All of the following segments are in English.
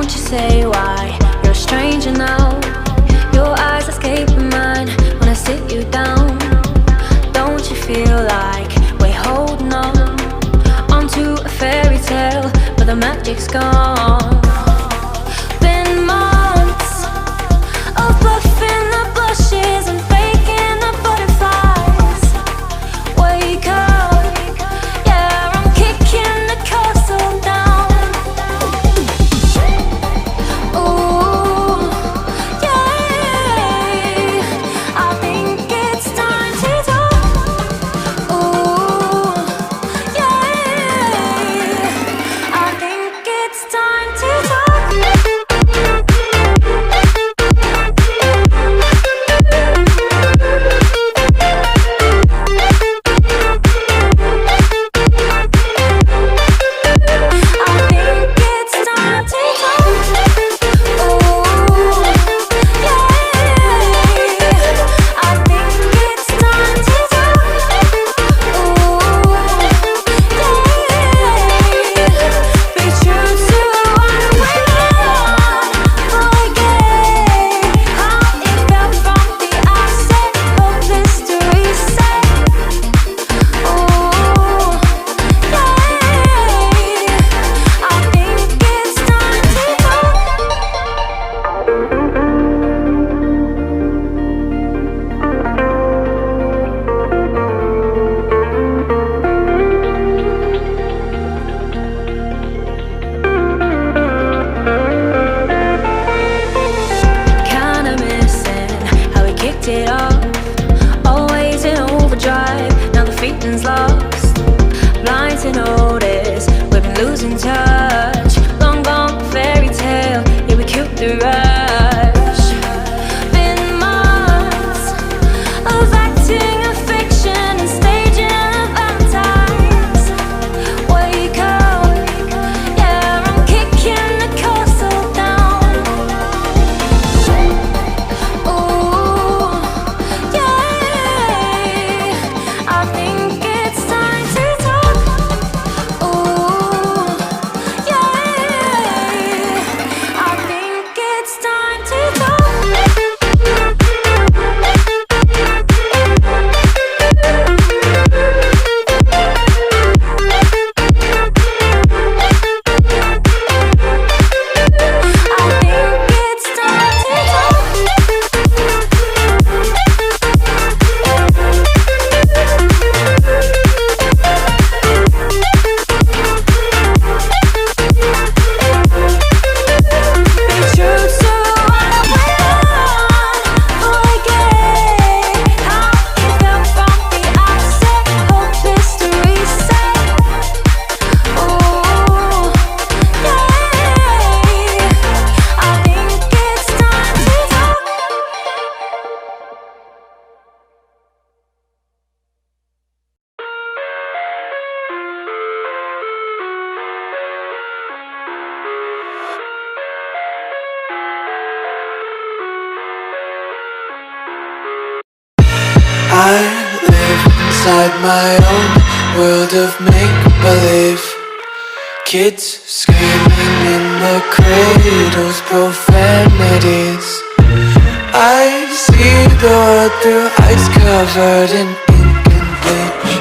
Won't you say why you're a stranger now? Your eyes escape mine when I sit you down. Don't you feel like we're holding on onto a fairy tale, but the magic's gone? Been months of bluffing the blushes and faking the butterflies. Wake up, yeah, I'm kicking the castle down. Ooh, yeah, I think it's time to talk. Ooh, yeah, I think it's time to talk. It off, always in overdrive. Now the feeling's lost, blind to notice we've been losing touch. Long gone fairy tale, yeah, we killed the rush. Been months of acting a fiction and staging a Valentine's. Wake up, yeah, I'm kicking the castle down. Ooh, I live inside my own world of make-believe. Kids screaming in the cradles, profanities. I see the world through eyes covered in ink and bleach.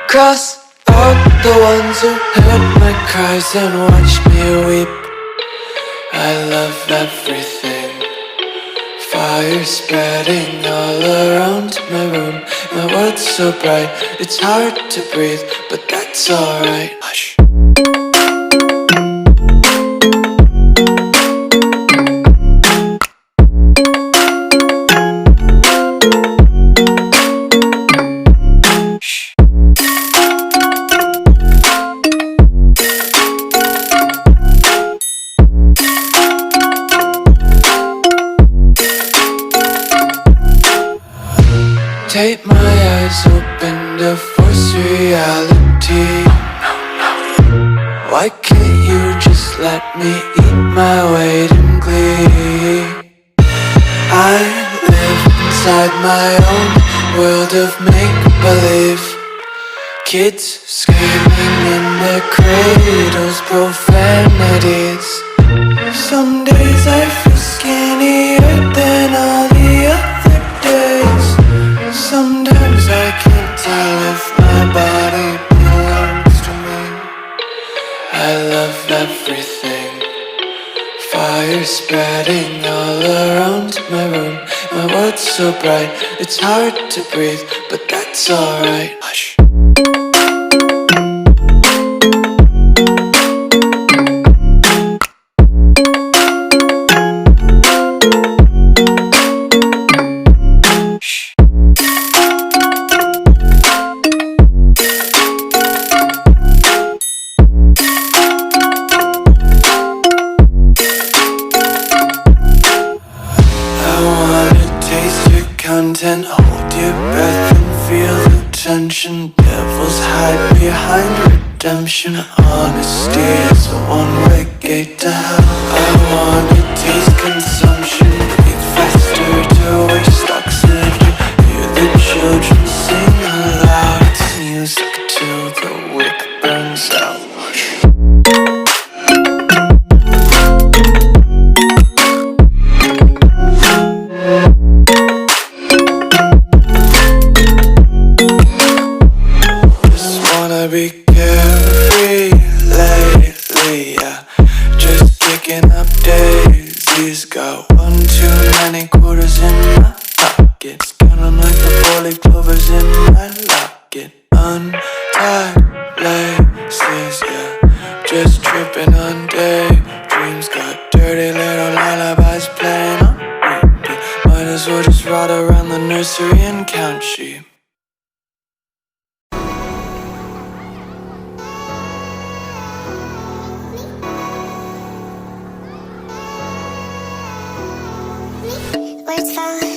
Cross out the ones who heard my cries and watched me weep. I love everything. Fire spreading all around my room. My world's so bright, it's hard to breathe, but that's alright. Hush. Tape my eyes open to force reality. Why can't you just let me eat my weight in glee? I live inside my own world of make-believe. Kids screaming in their cradles, profanities. Some days I feel skinnier than all the other days. Sometimes I can't tell if my body belongs to me. I love everything. Fire spreading all around my room. My world's so bright, it's hard to breathe, but that's alright. Hush. Content, hold your breath and feel the tension. Devils hide behind redemption. Honesty is a one-way gate to hell. I wanna taste consumption, breathe faster to waste oxygen. Hear the children sing aloud. It's music till the wick burns out. Be carefree lately, yeah. Just kicking up daisies. Got one too many quarters in my pockets. Counting like the 4-leaf clovers in my locket. Untied laces, yeah. Just tripping on daydreams. Got dirty little lullabies playing on repeat. Might as well just ride around the nursery and count sheep. Words fall